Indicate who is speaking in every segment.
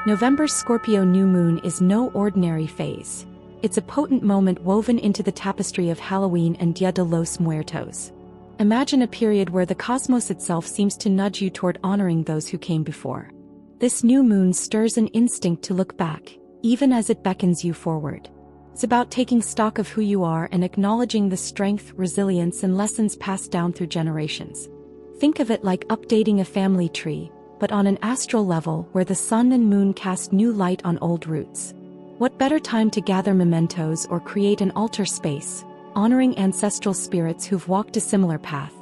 Speaker 1: November's Scorpio New Moon is no ordinary phase. It's a potent moment woven into the tapestry of Halloween and Dia de los Muertos. Imagine a period where the cosmos itself seems to nudge you toward honoring those who came before. This new moon stirs an instinct to look back, even as it beckons you forward. It's about taking stock of who you are and acknowledging the strength, resilience, and lessons passed down through generations. Think of it like updating a family tree, but on an astral level where the sun and moon cast new light on old roots. What better time to gather mementos or create an altar space, honoring ancestral spirits who've walked a similar path?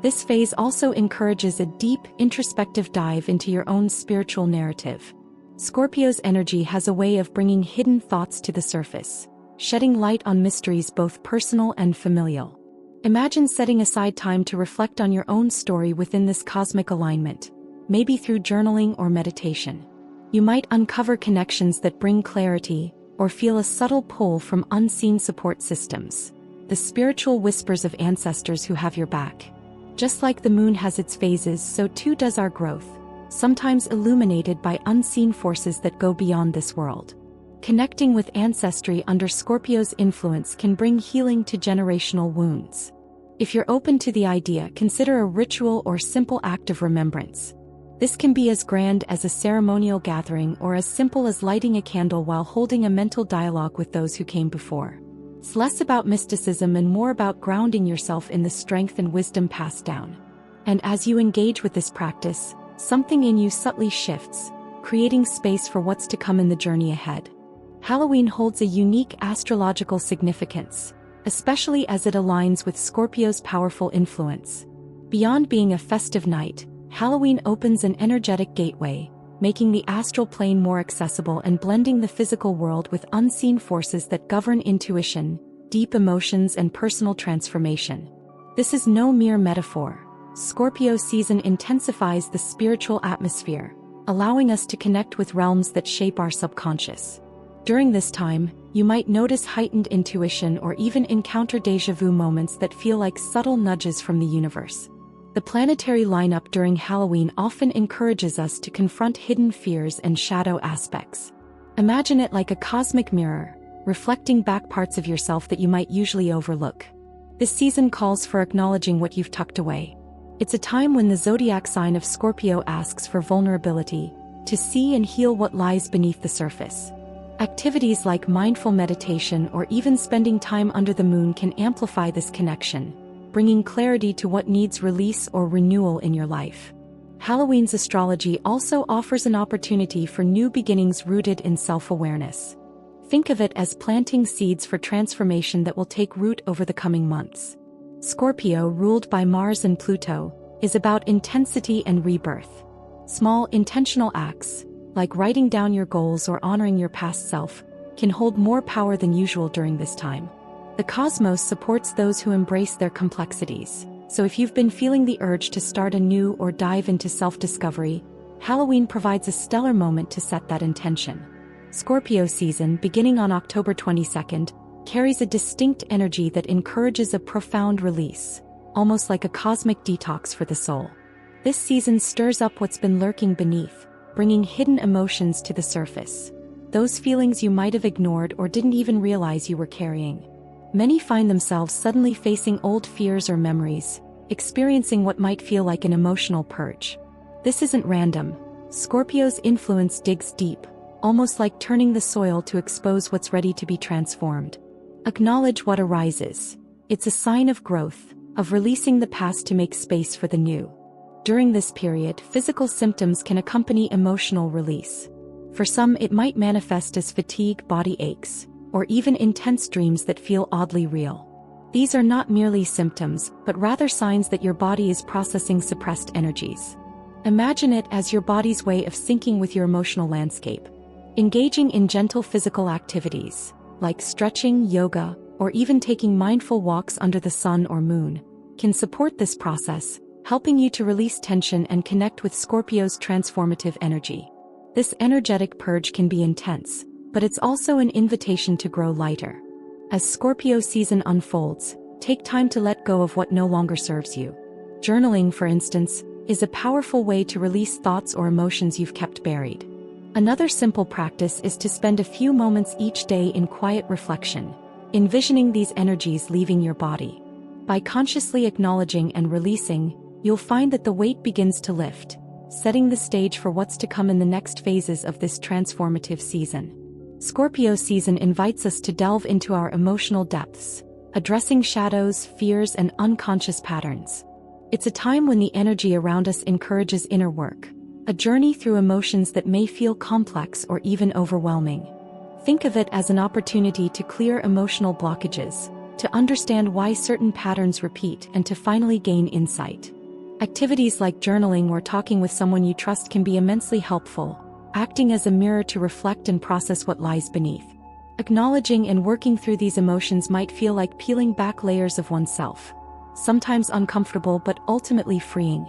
Speaker 1: This phase also encourages a deep, introspective dive into your own spiritual narrative. Scorpio's energy has a way of bringing hidden thoughts to the surface, shedding light on mysteries both personal and familial. Imagine setting aside time to reflect on your own story within this cosmic alignment, maybe through journaling or meditation. You might uncover connections that bring clarity, or feel a subtle pull from unseen support systems, the spiritual whispers of ancestors who have your back. Just like the moon has its phases, so too does our growth, sometimes illuminated by unseen forces that go beyond this world. Connecting with ancestry under Scorpio's influence can bring healing to generational wounds. If you're open to the idea, consider a ritual or simple act of remembrance. This can be as grand as a ceremonial gathering or as simple as lighting a candle while holding a mental dialogue with those who came before. It's less about mysticism and more about grounding yourself in the strength and wisdom passed down. And as you engage with this practice, something in you subtly shifts, creating space for what's to come in the journey ahead. Halloween holds a unique astrological significance, especially as it aligns with Scorpio's powerful influence. Beyond being a festive night, Halloween opens an energetic gateway, making the astral plane more accessible and blending the physical world with unseen forces that govern intuition, deep emotions, and personal transformation. This is no mere metaphor. Scorpio season intensifies the spiritual atmosphere, allowing us to connect with realms that shape our subconscious. During this time, you might notice heightened intuition or even encounter déjà vu moments that feel like subtle nudges from the universe. The planetary lineup during Halloween often encourages us to confront hidden fears and shadow aspects. Imagine it like a cosmic mirror, reflecting back parts of yourself that you might usually overlook. This season calls for acknowledging what you've tucked away. It's a time when the zodiac sign of Scorpio asks for vulnerability, to see and heal what lies beneath the surface. Activities like mindful meditation or even spending time under the moon can amplify this connection, bringing clarity to what needs release or renewal in your life. Halloween's astrology also offers an opportunity for new beginnings rooted in self-awareness. Think of it as planting seeds for transformation that will take root over the coming months. Scorpio, ruled by Mars and Pluto, is about intensity and rebirth. Small, intentional acts, like writing down your goals or honoring your past self, can hold more power than usual during this time. The cosmos supports those who embrace their complexities, so if you've been feeling the urge to start anew or dive into self-discovery, Halloween provides a stellar moment to set that intention. Scorpio season, beginning on October 22nd, carries a distinct energy that encourages a profound release, almost like a cosmic detox for the soul. This season stirs up what's been lurking beneath, bringing hidden emotions to the surface, those feelings you might have ignored or didn't even realize you were carrying. Many find themselves suddenly facing old fears or memories, experiencing what might feel like an emotional purge. This isn't random. Scorpio's influence digs deep, almost like turning the soil to expose what's ready to be transformed. Acknowledge what arises. It's a sign of growth, of releasing the past to make space for the new. During this period, physical symptoms can accompany emotional release. For some, it might manifest as fatigue, body aches, or even intense dreams that feel oddly real. These are not merely symptoms, but rather signs that your body is processing suppressed energies. Imagine it as your body's way of syncing with your emotional landscape. Engaging in gentle physical activities, like stretching, yoga, or even taking mindful walks under the sun or moon, can support this process, helping you to release tension and connect with Scorpio's transformative energy. This energetic purge can be intense, but it's also an invitation to grow lighter. As Scorpio season unfolds, take time to let go of what no longer serves you. Journaling, for instance, is a powerful way to release thoughts or emotions you've kept buried. Another simple practice is to spend a few moments each day in quiet reflection, envisioning these energies leaving your body. By consciously acknowledging and releasing, you'll find that the weight begins to lift, setting the stage for what's to come in the next phases of this transformative season. Scorpio season invites us to delve into our emotional depths, addressing shadows, fears, and unconscious patterns. It's a time when the energy around us encourages inner work, a journey through emotions that may feel complex or even overwhelming. Think of it as an opportunity to clear emotional blockages, to understand why certain patterns repeat, and to finally gain insight. Activities like journaling or talking with someone you trust can be immensely helpful, acting as a mirror to reflect and process what lies beneath. Acknowledging and working through these emotions might feel like peeling back layers of oneself, sometimes uncomfortable but ultimately freeing.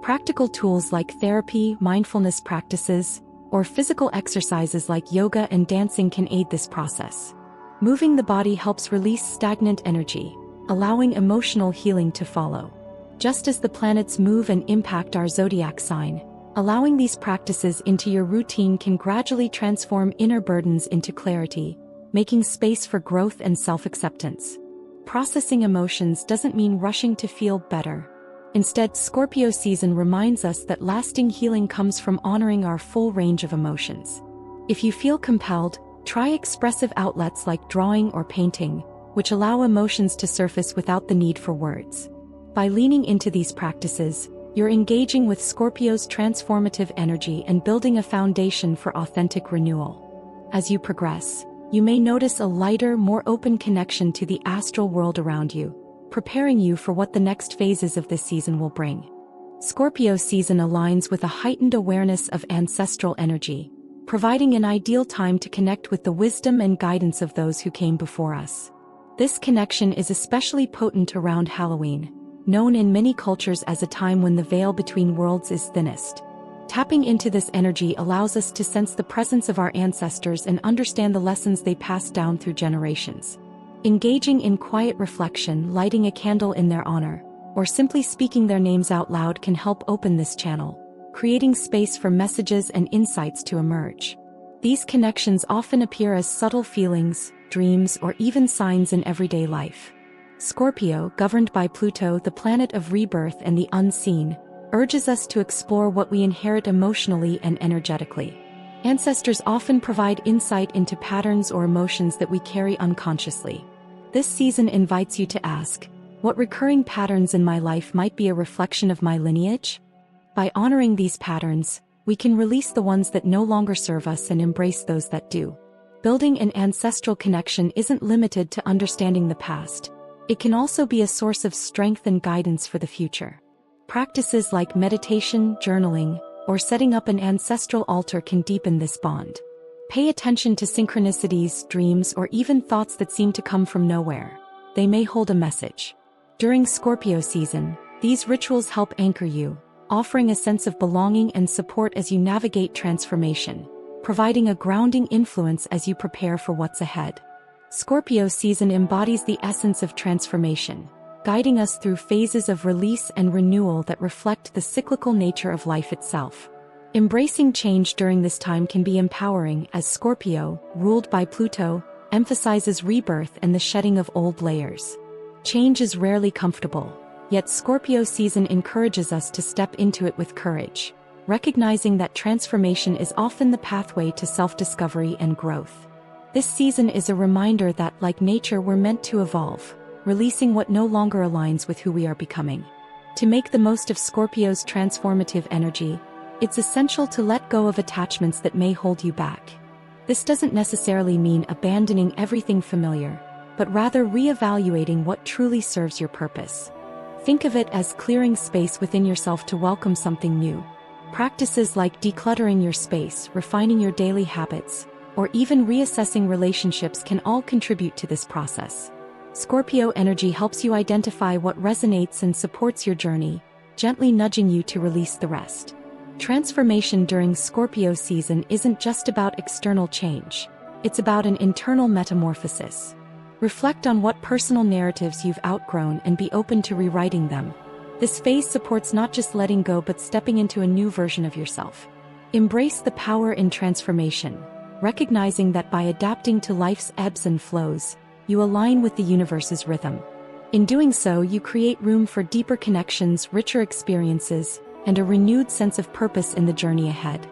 Speaker 1: Practical tools like therapy, mindfulness practices, or physical exercises like yoga and dancing can aid this process. Moving the body helps release stagnant energy, allowing emotional healing to follow. Just as the planets move and impact our zodiac sign, allowing these practices into your routine can gradually transform inner burdens into clarity, making space for growth and self-acceptance. Processing emotions doesn't mean rushing to feel better. Instead, Scorpio season reminds us that lasting healing comes from honoring our full range of emotions. If you feel compelled, try expressive outlets like drawing or painting, which allow emotions to surface without the need for words. By leaning into these practices, you're engaging with Scorpio's transformative energy and building a foundation for authentic renewal. As you progress, you may notice a lighter, more open connection to the astral world around you, preparing you for what the next phases of this season will bring. Scorpio season aligns with a heightened awareness of ancestral energy, providing an ideal time to connect with the wisdom and guidance of those who came before us. This connection is especially potent around Halloween, known in many cultures as a time when the veil between worlds is thinnest. Tapping into this energy allows us to sense the presence of our ancestors and understand the lessons they passed down through generations. Engaging in quiet reflection, lighting a candle in their honor, or simply speaking their names out loud can help open this channel, creating space for messages and insights to emerge. These connections often appear as subtle feelings, dreams, or even signs in everyday life. Scorpio, governed by Pluto, the planet of rebirth and the unseen, urges us to explore what we inherit emotionally and energetically. Ancestors often provide insight into patterns or emotions that we carry unconsciously. This season invites you to ask, what recurring patterns in my life might be a reflection of my lineage? By honoring these patterns, we can release the ones that no longer serve us and embrace those that do. Building an ancestral connection isn't limited to understanding the past. It can also be a source of strength and guidance for the future. Practices like meditation, journaling, or setting up an ancestral altar can deepen this bond. Pay attention to synchronicities, dreams, or even thoughts that seem to come from nowhere. They may hold a message. During Scorpio season, these rituals help anchor you, offering a sense of belonging and support as you navigate transformation, providing a grounding influence as you prepare for what's ahead. Scorpio season embodies the essence of transformation, guiding us through phases of release and renewal that reflect the cyclical nature of life itself. Embracing change during this time can be empowering as Scorpio, ruled by Pluto, emphasizes rebirth and the shedding of old layers. Change is rarely comfortable, yet Scorpio season encourages us to step into it with courage, recognizing that transformation is often the pathway to self-discovery and growth. This season is a reminder that, like nature, we're meant to evolve, releasing what no longer aligns with who we are becoming. To make the most of Scorpio's transformative energy, it's essential to let go of attachments that may hold you back. This doesn't necessarily mean abandoning everything familiar, but rather reevaluating what truly serves your purpose. Think of it as clearing space within yourself to welcome something new. Practices like decluttering your space, refining your daily habits, or even reassessing relationships can all contribute to this process. Scorpio energy helps you identify what resonates and supports your journey, gently nudging you to release the rest. Transformation during Scorpio season isn't just about external change, it's about an internal metamorphosis. Reflect on what personal narratives you've outgrown and be open to rewriting them. This phase supports not just letting go but stepping into a new version of yourself. Embrace the power in transformation, recognizing that by adapting to life's ebbs and flows, you align with the universe's rhythm. In doing so, you create room for deeper connections, richer experiences, and a renewed sense of purpose in the journey ahead.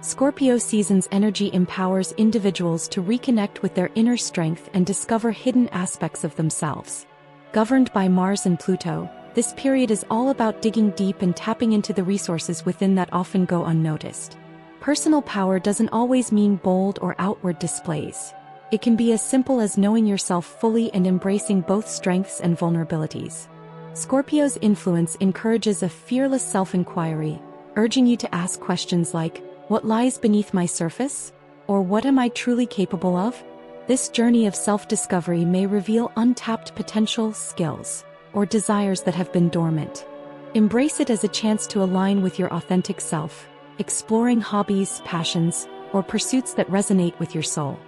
Speaker 1: Scorpio season's energy empowers individuals to reconnect with their inner strength and discover hidden aspects of themselves. Governed by Mars and Pluto, this period is all about digging deep and tapping into the resources within that often go unnoticed. Personal power doesn't always mean bold or outward displays. It can be as simple as knowing yourself fully and embracing both strengths and vulnerabilities. Scorpio's influence encourages a fearless self-inquiry, urging you to ask questions like, what lies beneath my surface? Or what am I truly capable of? This journey of self-discovery may reveal untapped potential, skills, or desires that have been dormant. Embrace it as a chance to align with your authentic self, exploring hobbies, passions, or pursuits that resonate with your soul.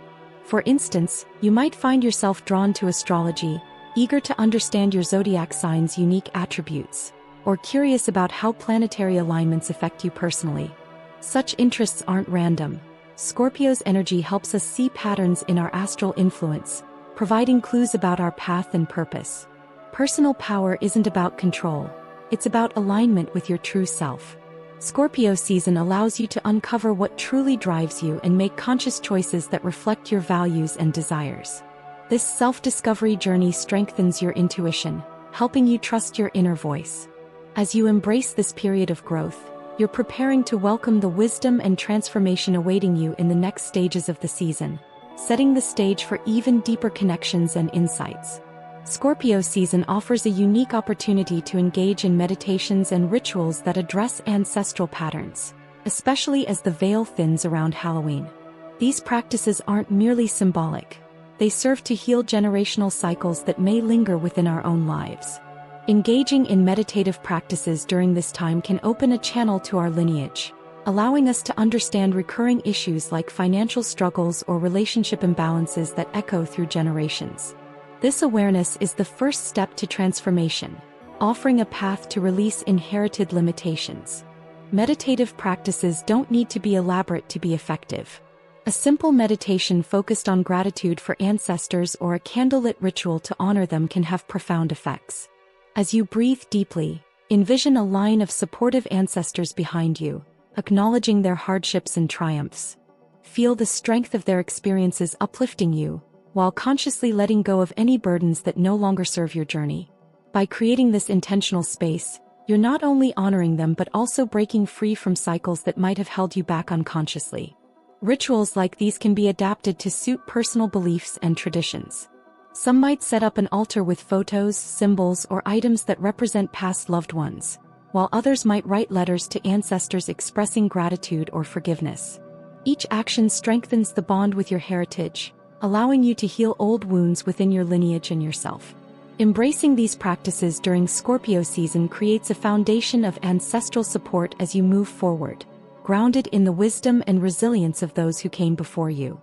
Speaker 1: For instance, you might find yourself drawn to astrology, eager to understand your zodiac sign's unique attributes, or curious about how planetary alignments affect you personally. Such interests aren't random. Scorpio's energy helps us see patterns in our astral influence, providing clues about our path and purpose. Personal power isn't about control, it's about alignment with your true self. Scorpio season allows you to uncover what truly drives you and make conscious choices that reflect your values and desires. This self-discovery journey strengthens your intuition, helping you trust your inner voice. As you embrace this period of growth, you're preparing to welcome the wisdom and transformation awaiting you in the next stages of the season, setting the stage for even deeper connections and insights. Scorpio season offers a unique opportunity to engage in meditations and rituals that address ancestral patterns, especially as the veil thins around Halloween. These practices aren't merely symbolic. They serve to heal generational cycles that may linger within our own lives. Engaging in meditative practices during this time can open a channel to our lineage, allowing us to understand recurring issues like financial struggles or relationship imbalances that echo through generations. This awareness is the first step to transformation, offering a path to release inherited limitations. Meditative practices don't need to be elaborate to be effective. A simple meditation focused on gratitude for ancestors or a candlelit ritual to honor them can have profound effects. As you breathe deeply, envision a line of supportive ancestors behind you, acknowledging their hardships and triumphs. Feel the strength of their experiences uplifting you, while consciously letting go of any burdens that no longer serve your journey. By creating this intentional space, you're not only honoring them but also breaking free from cycles that might have held you back unconsciously. Rituals like these can be adapted to suit personal beliefs and traditions. Some might set up an altar with photos, symbols, or items that represent past loved ones, while others might write letters to ancestors expressing gratitude or forgiveness. Each action strengthens the bond with your heritage, allowing you to heal old wounds within your lineage and yourself. Embracing these practices during Scorpio season creates a foundation of ancestral support as you move forward, grounded in the wisdom and resilience of those who came before you.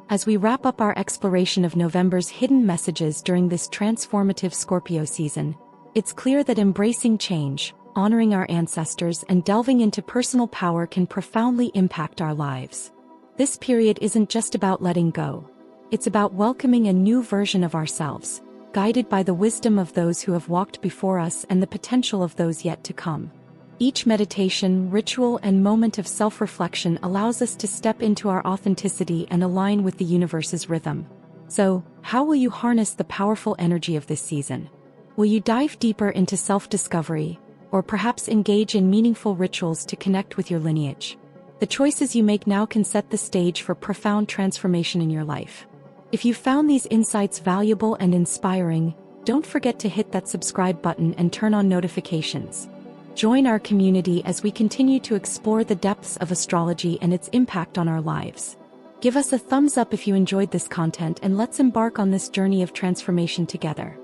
Speaker 1: As we wrap up our exploration of November's hidden messages during this transformative Scorpio season, it's clear that embracing change, honoring our ancestors, and delving into personal power can profoundly impact our lives. This period isn't just about letting go. It's about welcoming a new version of ourselves, guided by the wisdom of those who have walked before us and the potential of those yet to come. Each meditation, ritual, and moment of self-reflection allows us to step into our authenticity and align with the universe's rhythm. So, how will you harness the powerful energy of this season? Will you dive deeper into self-discovery, or perhaps engage in meaningful rituals to connect with your lineage? The choices you make now can set the stage for profound transformation in your life. If you found these insights valuable and inspiring, don't forget to hit that subscribe button and turn on notifications. Join our community as we continue to explore the depths of astrology and its impact on our lives. Give us a thumbs up if you enjoyed this content, and let's embark on this journey of transformation together.